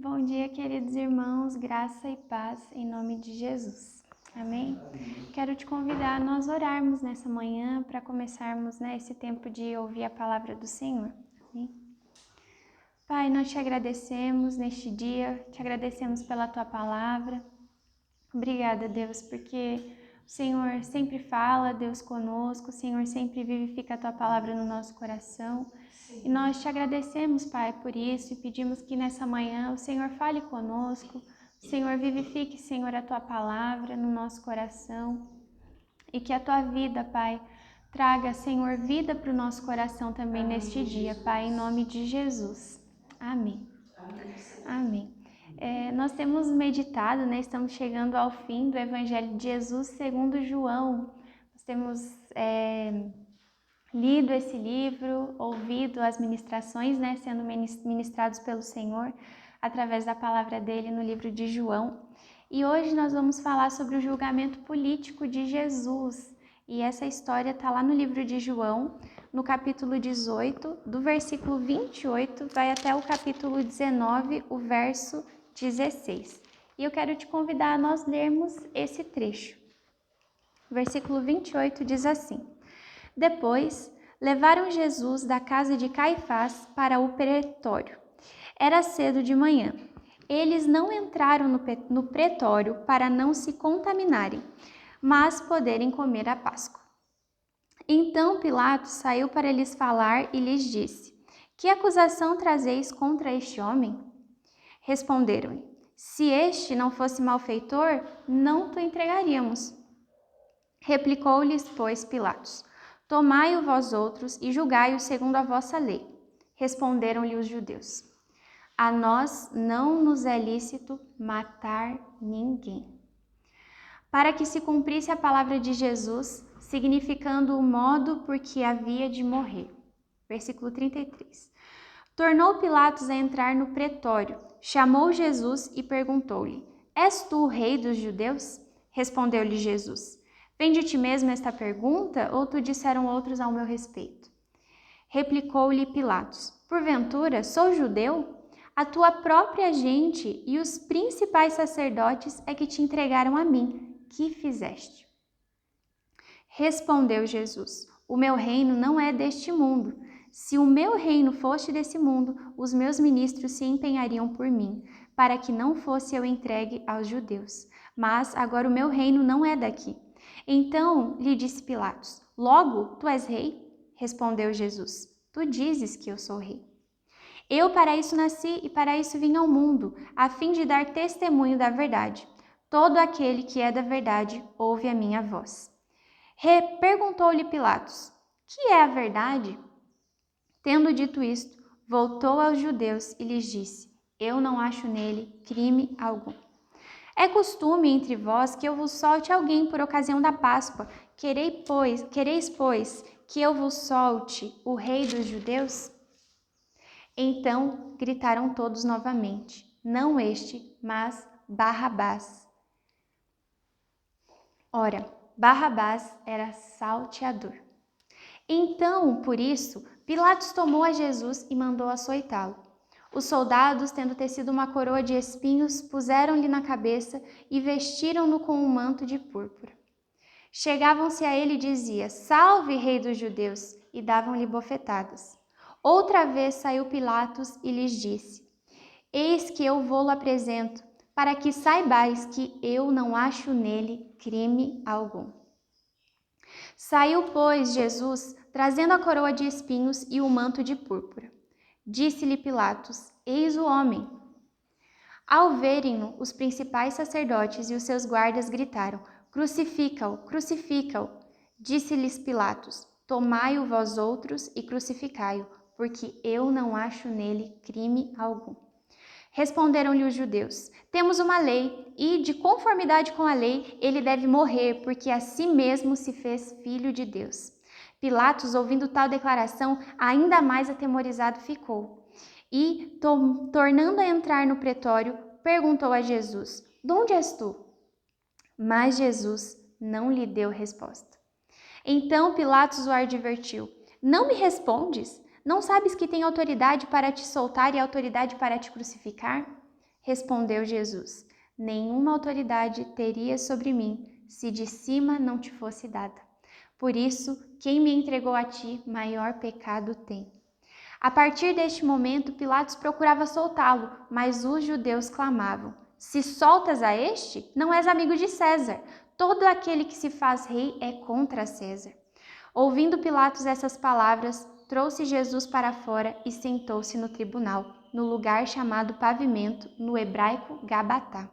Bom dia, queridos irmãos, graça e paz em nome de Jesus. Amém? Quero te convidar a nós orarmos nessa manhã para começarmos esse tempo de ouvir a palavra do Senhor. Amém? Pai, nós te agradecemos neste dia, te agradecemos pela tua palavra. Obrigada, Deus, porque o Senhor sempre fala, Deus, conosco, o Senhor sempre vivifica a tua palavra no nosso coração. E nós te agradecemos, Pai, por isso e pedimos que nessa manhã o Senhor fale conosco, o Senhor vivifique, Senhor, a tua palavra no nosso coração e que a tua vida, Pai, traga, Senhor, vida para o nosso coração também neste dia, Pai, em nome de Jesus. Amém. Amém. Nós temos meditado, estamos chegando ao fim do Evangelho de Jesus segundo João. Nós temos lido esse livro, ouvido as ministrações, sendo ministrados pelo Senhor através da palavra dele no livro de João. E hoje nós vamos falar sobre o julgamento político de Jesus. E essa história está lá no livro de João, no capítulo 18, do versículo 28, vai até o capítulo 19, o verso 16. E eu quero te convidar a nós lermos esse trecho. O versículo 28 diz assim: Depois, levaram Jesus da casa de Caifás para o pretório. Era cedo de manhã. Eles não entraram no pretório para não se contaminarem, mas poderem comer a Páscoa. Então Pilatos saiu para lhes falar e lhes disse: Que acusação trazeis contra este homem? Responderam-lhe: Se este não fosse malfeitor, não te entregaríamos. Replicou-lhes, pois, Pilatos: Tomai-o vós outros e julgai-o segundo a vossa lei. Responderam-lhe os judeus: A nós não nos é lícito matar ninguém. Para que se cumprisse a palavra de Jesus, significando o modo por que havia de morrer. Versículo 33. Tornou Pilatos a entrar no pretório, chamou Jesus e perguntou-lhe: És tu o rei dos judeus? Respondeu-lhe Jesus: Vem de ti mesmo esta pergunta, ou tu disseram outros ao meu respeito? Replicou-lhe Pilatos: Porventura, sou judeu? A tua própria gente e os principais sacerdotes é que te entregaram a mim. Que fizeste? Respondeu Jesus: O meu reino não é deste mundo. Se o meu reino fosse desse mundo, os meus ministros se empenhariam por mim, para que não fosse eu entregue aos judeus. Mas agora o meu reino não é daqui. Então lhe disse Pilatos: Logo, tu és rei? Respondeu Jesus: Tu dizes que eu sou rei. Eu para isso nasci e para isso vim ao mundo, a fim de dar testemunho da verdade. Todo aquele que é da verdade ouve a minha voz. Perguntou-lhe Pilatos: Que é a verdade? Tendo dito isto, voltou aos judeus e lhes disse: Eu não acho nele crime algum. É costume entre vós que eu vos solte alguém por ocasião da Páscoa. Quereis, pois, que eu vos solte o rei dos judeus? Então gritaram todos novamente: Não este, mas Barrabás. Ora, Barrabás era salteador. Então, por isso, Pilatos tomou a Jesus e mandou açoitá-lo. Os soldados, tendo tecido uma coroa de espinhos, puseram-lhe na cabeça e vestiram-no com um manto de púrpura. Chegavam-se a ele e diziam: Salve, rei dos judeus! E davam-lhe bofetadas. Outra vez saiu Pilatos e lhes disse: Eis que eu vou-lo apresento, para que saibais que eu não acho nele crime algum. Saiu, pois, Jesus, trazendo a coroa de espinhos e o manto de púrpura. Disse-lhe Pilatos: Eis o homem. Ao verem-no, os principais sacerdotes e os seus guardas gritaram: Crucifica-o, crucifica-o. Disse-lhes Pilatos: Tomai-o vós outros e crucificai-o, porque eu não acho nele crime algum. Responderam-lhe os judeus: Temos uma lei, e, de conformidade com a lei, ele deve morrer, porque a si mesmo se fez filho de Deus. Pilatos, ouvindo tal declaração, ainda mais atemorizado ficou. E, tornando a entrar no pretório, perguntou a Jesus: De onde és tu? Mas Jesus não lhe deu resposta. Então Pilatos o advertiu: Não me respondes? Não sabes que tenho autoridade para te soltar e autoridade para te crucificar? Respondeu Jesus: nenhuma autoridade teria sobre mim se de cima não te fosse dada. Por isso, quem me entregou a ti, maior pecado tem. A partir deste momento, Pilatos procurava soltá-lo, mas os judeus clamavam: se soltas a este, não és amigo de César. Todo aquele que se faz rei é contra César. Ouvindo Pilatos essas palavras, trouxe Jesus para fora e sentou-se no tribunal, no lugar chamado Pavimento, no hebraico Gabatá.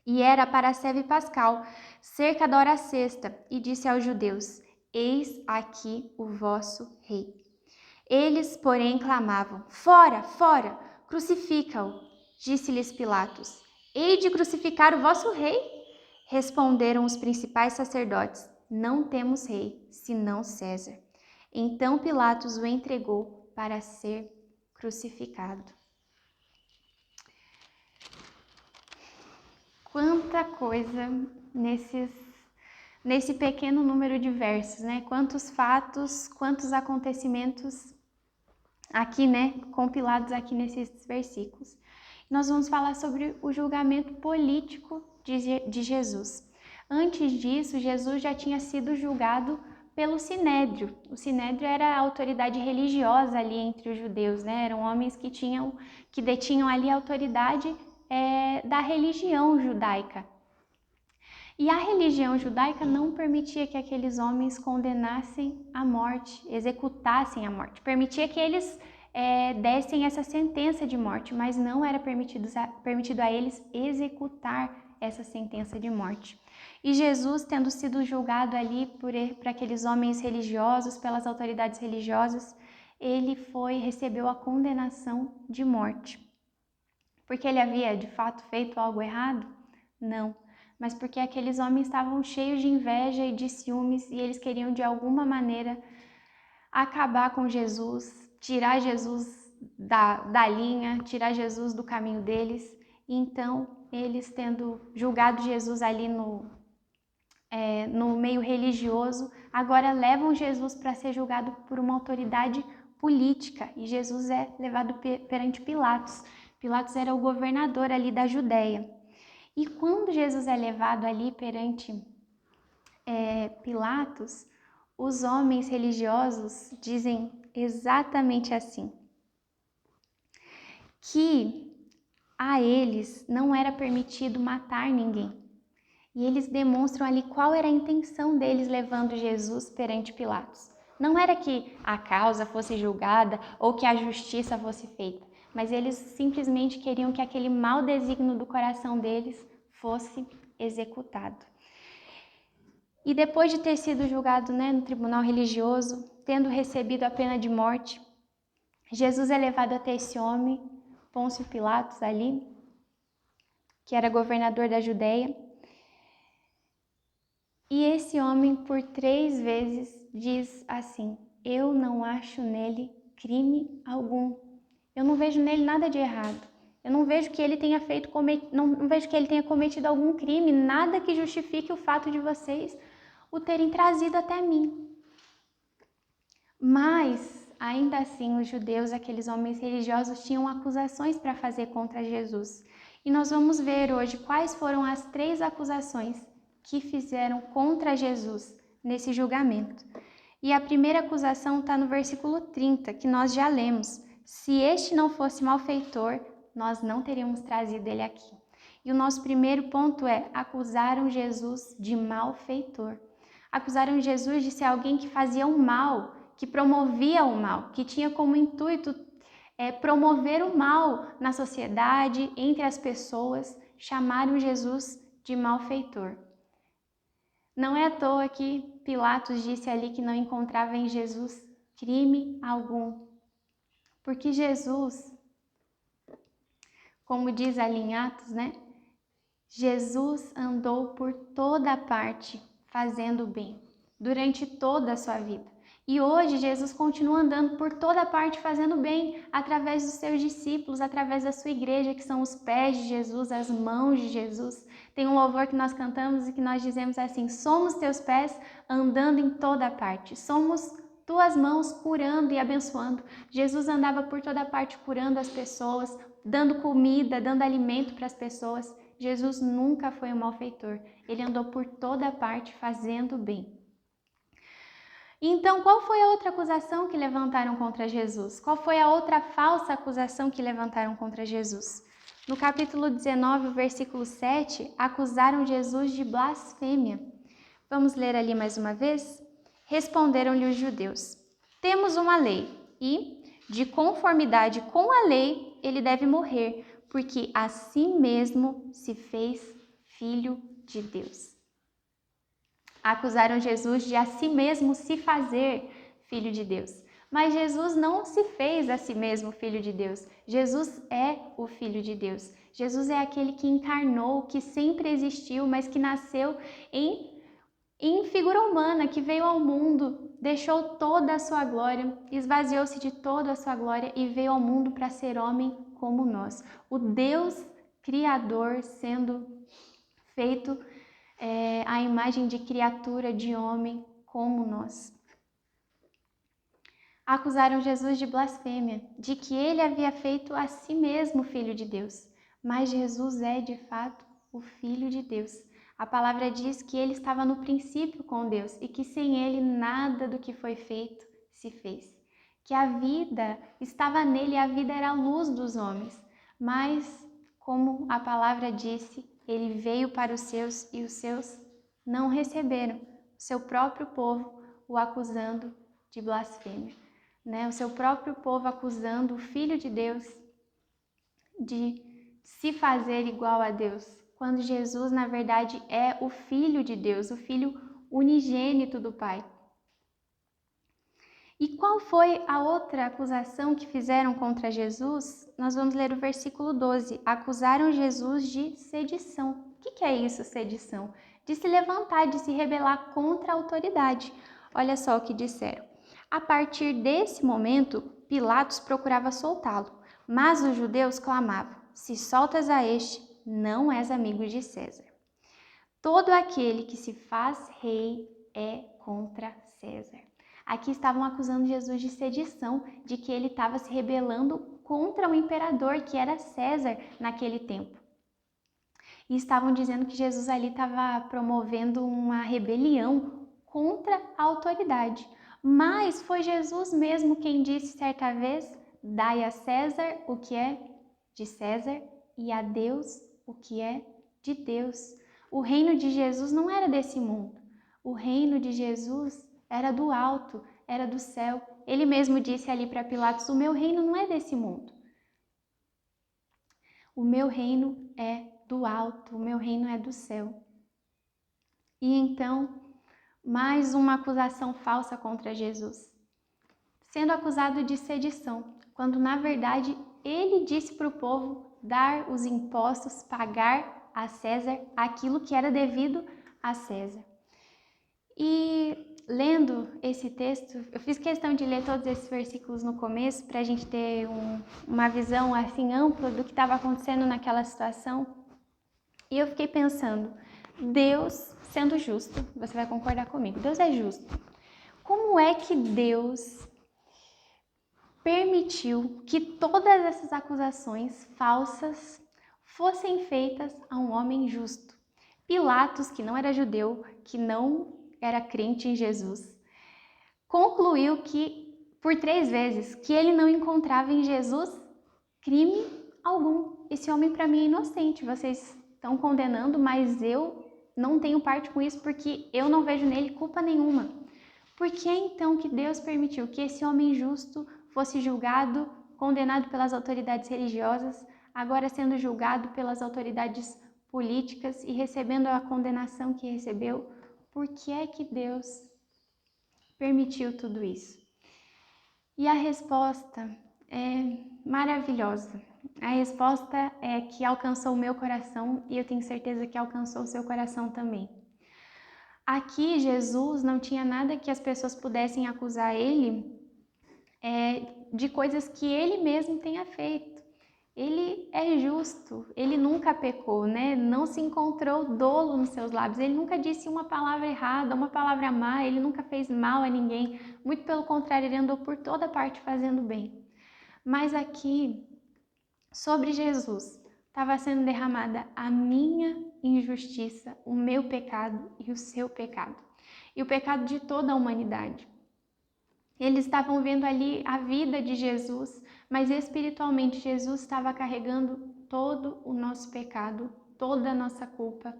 E era para a seve pascal, cerca da hora sexta, e disse aos judeus: eis aqui o vosso rei. Eles, porém, clamavam: fora, fora, crucifica-o. Disse-lhes Pilatos: hei de crucificar o vosso rei? Responderam os principais sacerdotes: não temos rei, senão César. Então Pilatos o entregou para ser crucificado. Quanta coisa nesse pequeno número de versos, né? Quantos fatos, quantos acontecimentos aqui, né? Compilados aqui nesses versículos. Nós vamos falar sobre o julgamento político de Jesus. Antes disso, Jesus já tinha sido julgado pelo Sinédrio. O Sinédrio era a autoridade religiosa ali entre os judeus, né? Eram homens que detinham ali a autoridade da religião judaica. E a religião judaica não permitia que aqueles homens condenassem a morte, executassem a morte. Permitia que eles dessem essa sentença de morte, mas não era permitido a eles executar essa sentença de morte. E Jesus, tendo sido julgado ali por aqueles homens religiosos, pelas autoridades religiosas, ele recebeu a condenação de morte. Porque ele havia, de fato, feito algo errado? Não, mas porque aqueles homens estavam cheios de inveja e de ciúmes e eles queriam, de alguma maneira, acabar com Jesus, tirar Jesus da linha, tirar Jesus do caminho deles. E então, eles tendo julgado Jesus ali no meio religioso, agora levam Jesus para ser julgado por uma autoridade política. E Jesus é levado perante Pilatos. Pilatos era o governador ali da Judéia. E quando Jesus é levado ali perante Pilatos, os homens religiosos dizem exatamente assim: que a eles não era permitido matar ninguém. E eles demonstram ali qual era a intenção deles levando Jesus perante Pilatos. Não era que a causa fosse julgada ou que a justiça fosse feita, mas eles simplesmente queriam que aquele mau desígnio do coração deles fosse executado. E depois de ter sido julgado, no tribunal religioso, tendo recebido a pena de morte, Jesus é levado até esse homem, Pôncio Pilatos ali, que era governador da Judéia. E esse homem, por 3 vezes, diz assim: eu não acho nele crime algum. Eu não vejo nele nada de errado. Eu não vejo que ele tenha não vejo que ele tenha cometido algum crime, nada que justifique o fato de vocês o terem trazido até mim. Mas, ainda assim, os judeus, aqueles homens religiosos, tinham acusações para fazer contra Jesus. E nós vamos ver hoje quais foram as 3 acusações que fizeram contra Jesus nesse julgamento. E a primeira acusação está no versículo 30, que nós já lemos. Se este não fosse malfeitor, nós não teríamos trazido ele aqui. E o nosso primeiro ponto é: acusaram Jesus de malfeitor. Acusaram Jesus de ser alguém que fazia o mal, que promovia o mal, que tinha como intuito promover o mal na sociedade, entre as pessoas. Chamaram Jesus de malfeitor. Não é à toa que Pilatos disse ali que não encontrava em Jesus crime algum. Porque Jesus, como diz ali em Atos, Jesus andou por toda parte fazendo o bem, durante toda a sua vida. E hoje Jesus continua andando por toda parte fazendo bem, através dos seus discípulos, através da sua igreja, que são os pés de Jesus, as mãos de Jesus. Tem um louvor que nós cantamos e que nós dizemos assim: somos teus pés andando em toda parte. Somos tuas mãos curando e abençoando. Jesus andava por toda parte curando as pessoas, dando comida, dando alimento para as pessoas. Jesus nunca foi um malfeitor. Ele andou por toda parte fazendo bem. Então, qual foi a outra acusação que levantaram contra Jesus? Qual foi a outra falsa acusação que levantaram contra Jesus? No capítulo 19, versículo 7, acusaram Jesus de blasfêmia. Vamos ler ali mais uma vez? Responderam-lhe os judeus: temos uma lei e, de conformidade com a lei, ele deve morrer, porque a si mesmo se fez filho de Deus. Acusaram Jesus de a si mesmo se fazer filho de Deus. Mas Jesus não se fez a si mesmo filho de Deus. Jesus é o Filho de Deus. Jesus é aquele que encarnou, que sempre existiu, mas que nasceu em figura humana, que veio ao mundo, deixou toda a sua glória, esvaziou-se de toda a sua glória e veio ao mundo para ser homem como nós. O Deus Criador sendo feito a imagem de criatura, de homem, como nós. Acusaram Jesus de blasfêmia, de que ele havia feito a si mesmo Filho de Deus. Mas Jesus é, de fato, o Filho de Deus. A palavra diz que ele estava no princípio com Deus e que sem ele nada do que foi feito se fez. Que a vida estava nele e a vida era a luz dos homens. Mas, como a palavra disse, ele veio para os seus e os seus não receberam. O seu próprio povo o acusando de blasfêmia. O seu próprio povo acusando o Filho de Deus de se fazer igual a Deus, quando Jesus, na verdade, é o Filho de Deus, o Filho unigênito do Pai. E qual foi a outra acusação que fizeram contra Jesus? Nós vamos ler o versículo 12. Acusaram Jesus de sedição. O que é isso, sedição? De se levantar, de se rebelar contra a autoridade. Olha só o que disseram. A partir desse momento, Pilatos procurava soltá-lo, mas os judeus clamavam: se soltas a este, não és amigo de César. Todo aquele que se faz rei é contra César. Aqui estavam acusando Jesus de sedição, de que ele estava se rebelando contra o imperador, que era César naquele tempo. E estavam dizendo que Jesus ali estava promovendo uma rebelião contra a autoridade. Mas foi Jesus mesmo quem disse certa vez: dai a César o que é de César e a Deus o que é de Deus. O reino de Jesus não era desse mundo. O reino de Jesus era do alto, era do céu. Ele mesmo disse ali para Pilatos: o meu reino não é desse mundo. O meu reino é do alto, o meu reino é do céu. E então, mais uma acusação falsa contra Jesus, sendo acusado de sedição, quando na verdade ele disse para o povo dar os impostos, pagar a César aquilo que era devido a César. E lendo esse texto, eu fiz questão de ler todos esses versículos no começo para a gente ter uma visão assim ampla do que estava acontecendo naquela situação. E eu fiquei pensando, Deus sendo justo, você vai concordar comigo, Deus é justo. Como é que Deus permitiu que todas essas acusações falsas fossem feitas a um homem justo? Pilatos, que não era judeu, que não era crente em Jesus, concluiu que, por 3 vezes, que ele não encontrava em Jesus crime algum. Esse homem para mim é inocente, vocês estão condenando, mas eu não tenho parte com isso porque eu não vejo nele culpa nenhuma. Por que então que Deus permitiu que esse homem justo fosse julgado, condenado pelas autoridades religiosas, agora sendo julgado pelas autoridades políticas e recebendo a condenação que recebeu? Por que é que Deus permitiu tudo isso? E a resposta é maravilhosa. A resposta é que alcançou o meu coração e eu tenho certeza que alcançou o seu coração também. Aqui, Jesus não tinha nada que as pessoas pudessem acusar ele de coisas que ele mesmo tenha feito. Ele é é justo, ele nunca pecou, né? Não se encontrou dolo nos seus lábios, ele nunca disse uma palavra errada, uma palavra má, ele nunca fez mal a ninguém, muito pelo contrário, ele andou por toda parte fazendo bem. Mas aqui, sobre Jesus, estava sendo derramada a minha injustiça, o meu pecado e o seu pecado, e o pecado de toda a humanidade. Eles estavam vendo ali a vida de Jesus, mas espiritualmente Jesus estava carregando todo o nosso pecado, toda a nossa culpa.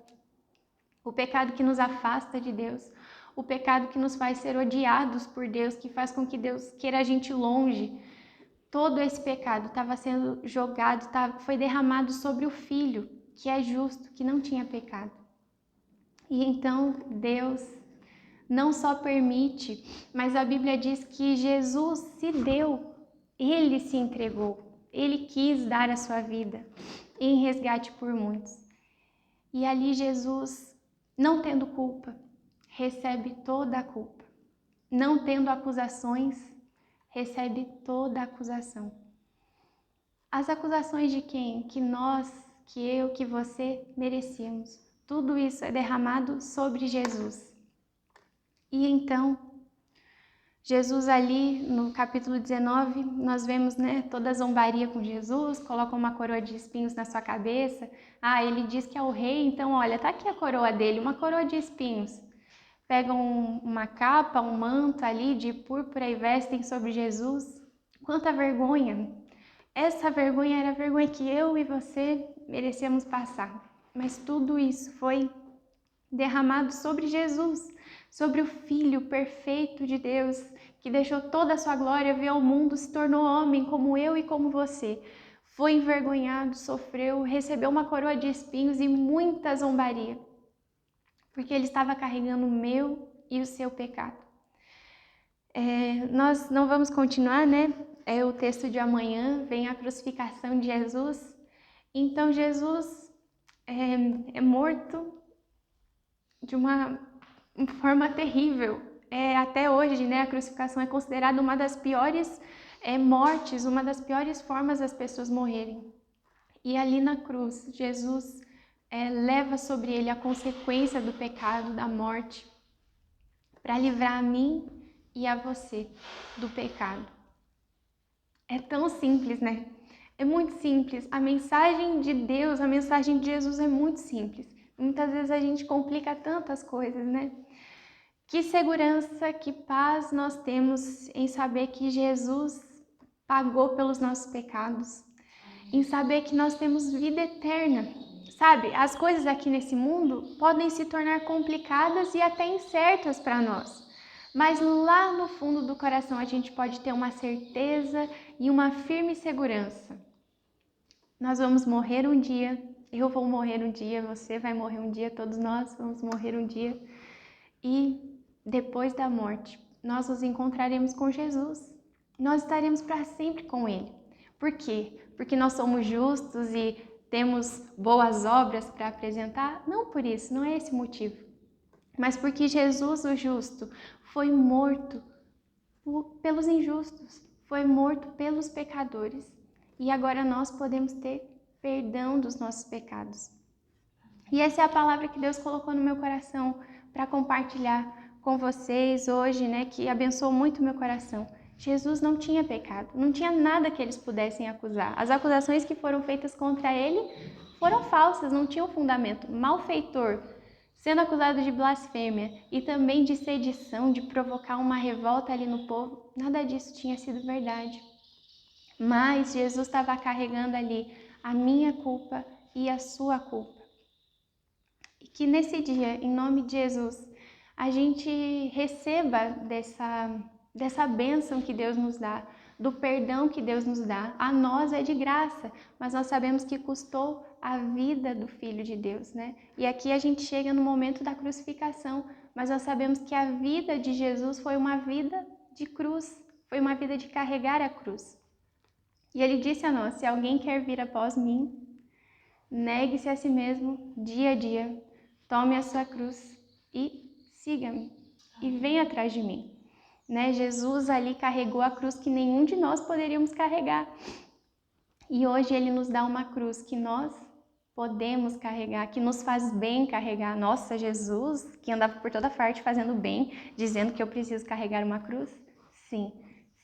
O pecado que nos afasta de Deus, o pecado que nos faz ser odiados por Deus, que faz com que Deus queira a gente longe. Todo esse pecado estava sendo jogado, foi derramado sobre o Filho, que é justo, que não tinha pecado. E então Deus não só permite, mas a Bíblia diz que Jesus se deu, ele se entregou, ele quis dar a sua vida em resgate por muitos. E ali Jesus, não tendo culpa, recebe toda a culpa. Não tendo acusações, recebe toda a acusação. As acusações de quem? Que nós, que eu, que você merecíamos. Tudo isso é derramado sobre Jesus. E então, Jesus ali no capítulo 19, nós vemos, né, toda a zombaria com Jesus, coloca uma coroa de espinhos na sua cabeça. Ele diz que é o rei, então olha, tá aqui a coroa dele, uma coroa de espinhos. Pegam uma capa, um manto ali de púrpura e vestem sobre Jesus. Quanta vergonha! Essa vergonha era a vergonha que eu e você merecíamos passar. Mas tudo isso foi derramado sobre Jesus, sobre o Filho perfeito de Deus, que deixou toda a sua glória, veio ao mundo, se tornou homem como eu e como você. Foi envergonhado, sofreu, recebeu uma coroa de espinhos e muita zombaria, porque ele estava carregando o meu e o seu pecado. Nós não vamos continuar, né? O texto de amanhã, vem a crucificação de Jesus. Então Jesus é morto de uma forma terrível. Até hoje, né, a crucificação é considerada uma das piores mortes, uma das piores formas das pessoas morrerem. E ali na cruz, Jesus leva sobre ele a consequência do pecado, da morte, para livrar a mim e a você do pecado. É tão simples, né? É muito simples. A mensagem de Deus, a mensagem de Jesus é muito simples. Muitas vezes a gente complica tantas coisas, né? Que segurança, que paz nós temos em saber que Jesus pagou pelos nossos pecados, em saber que nós temos vida eterna. Sabe, as coisas aqui nesse mundo podem se tornar complicadas e até incertas para nós, mas lá no fundo do coração a gente pode ter uma certeza e uma firme segurança. Nós vamos morrer um dia, eu vou morrer um dia, você vai morrer um dia, todos nós vamos morrer um dia. E depois da morte, nós nos encontraremos com Jesus. Nós estaremos para sempre com Ele. Por quê? Porque nós somos justos e temos boas obras para apresentar? Não por isso, não é esse o motivo. Mas porque Jesus, o justo, foi morto pelos injustos, foi morto pelos pecadores. E agora nós podemos ter perdão dos nossos pecados. E essa é a palavra que Deus colocou no meu coração para compartilhar com vocês hoje, né, que abençoou muito o meu coração. Jesus não tinha pecado, não tinha nada que eles pudessem acusar. As acusações que foram feitas contra ele foram falsas, não tinham fundamento. Malfeitor, sendo acusado de blasfêmia e também de sedição, de provocar uma revolta ali no povo, nada disso tinha sido verdade. Mas Jesus estava carregando ali a minha culpa e a sua culpa. E que nesse dia, em nome de Jesus, a gente receba dessa bênção que Deus nos dá, do perdão que Deus nos dá. A nós é de graça, mas nós sabemos que custou a vida do Filho de Deus, né? E aqui a gente chega no momento da crucificação, mas nós sabemos que a vida de Jesus foi uma vida de cruz, foi uma vida de carregar a cruz. E ele disse a nós: se alguém quer vir após mim, negue-se a si mesmo dia a dia, tome a sua cruz e siga-me, e venha atrás de mim. Né? Jesus ali carregou a cruz que nenhum de nós poderíamos carregar. E hoje Ele nos dá uma cruz que nós podemos carregar, que nos faz bem carregar. Nossa, Jesus, que andava por toda parte fazendo bem, dizendo que eu preciso carregar uma cruz? Sim.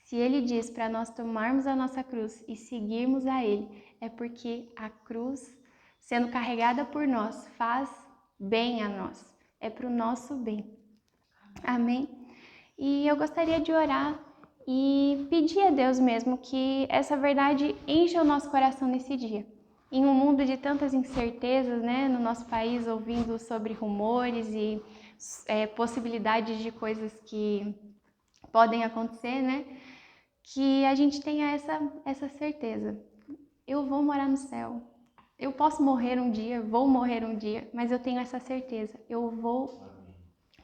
Se Ele diz para nós tomarmos a nossa cruz e seguirmos a Ele, é porque a cruz, sendo carregada por nós, faz bem a nós. É para o nosso bem. Amém? E eu gostaria de orar e pedir a Deus mesmo que essa verdade encha o nosso coração nesse dia. Em um mundo de tantas incertezas, né, no nosso país, ouvindo sobre rumores e possibilidades de coisas que podem acontecer, né, que a gente tenha essa certeza. Eu vou morar no céu. Eu posso morrer um dia, vou morrer um dia, mas eu tenho essa certeza. Eu vou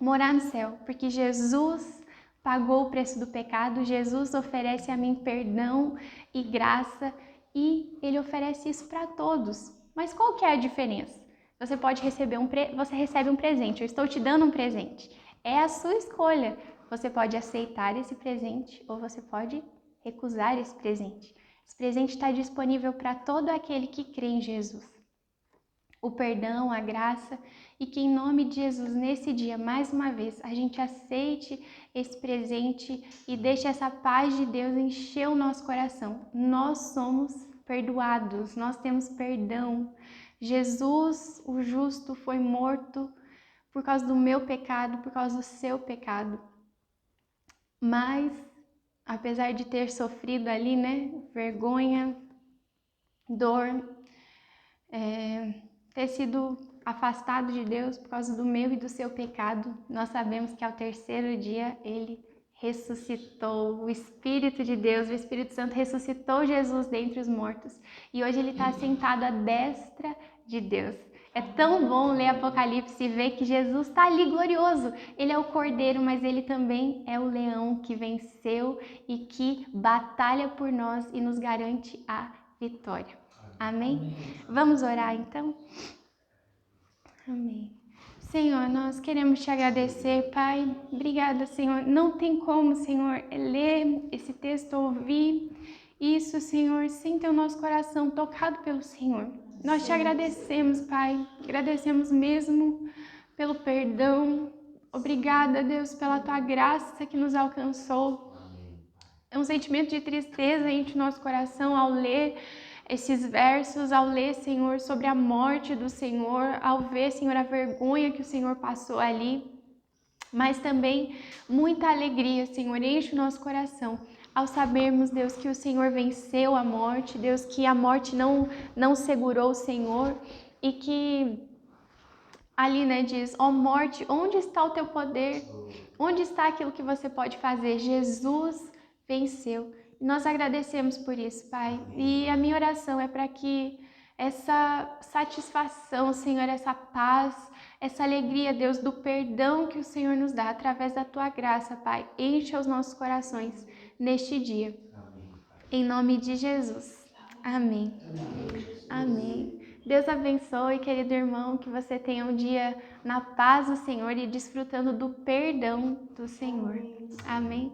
morar no céu, porque Jesus pagou o preço do pecado, Jesus oferece a mim perdão e graça e Ele oferece isso para todos. Mas qual que é a diferença? Você pode receber você recebe um presente, eu estou te dando um presente. É a sua escolha. Você pode aceitar esse presente ou você pode recusar esse presente. Esse presente está disponível para todo aquele que crê em Jesus. O perdão, a graça, e que em nome de Jesus, nesse dia, mais uma vez, a gente aceite esse presente e deixe essa paz de Deus encher o nosso coração. Nós somos perdoados, nós temos perdão. Jesus, o justo, foi morto por causa do meu pecado, por causa do seu pecado. Mas, apesar de ter sofrido ali, né, vergonha, dor, ter sido afastado de Deus por causa do meu e do seu pecado, nós sabemos que ao terceiro dia Ele ressuscitou. O Espírito de Deus, o Espírito Santo ressuscitou Jesus dentre os mortos. E hoje Ele está sentado à destra de Deus. É tão bom ler Apocalipse e ver que Jesus está ali glorioso. Ele é o Cordeiro, mas Ele também é o leão que venceu e que batalha por nós e nos garante a vitória. Amém? Vamos orar então? Amém. Senhor, nós queremos te agradecer, Pai. Obrigada, Senhor. Não tem como, Senhor, ler esse texto, ouvir isso, Senhor, sem ter o nosso coração tocado pelo Senhor. Nós te agradecemos, Pai. Agradecemos mesmo pelo perdão. Obrigada, Deus, pela tua graça que nos alcançou. É um sentimento de tristeza entre o nosso coração ao ler esses versos, ao ler, Senhor, sobre a morte do Senhor, ao ver, Senhor, a vergonha que o Senhor passou ali, mas também muita alegria, Senhor, enche o nosso coração ao sabermos, Deus, que o Senhor venceu a morte, Deus, que a morte não segurou o Senhor e que ali, né, diz, ó morte, onde está o teu poder? Onde está aquilo que você pode fazer? Jesus venceu. Nós agradecemos por isso, Pai. E a minha oração é para que essa satisfação, Senhor, essa paz, essa alegria, Deus, do perdão que o Senhor nos dá através da Tua graça, Pai, encha os nossos corações neste dia. Em nome de Jesus. Amém. Amém. Deus abençoe, querido irmão, que você tenha um dia na paz do Senhor e desfrutando do perdão do Senhor. Amém.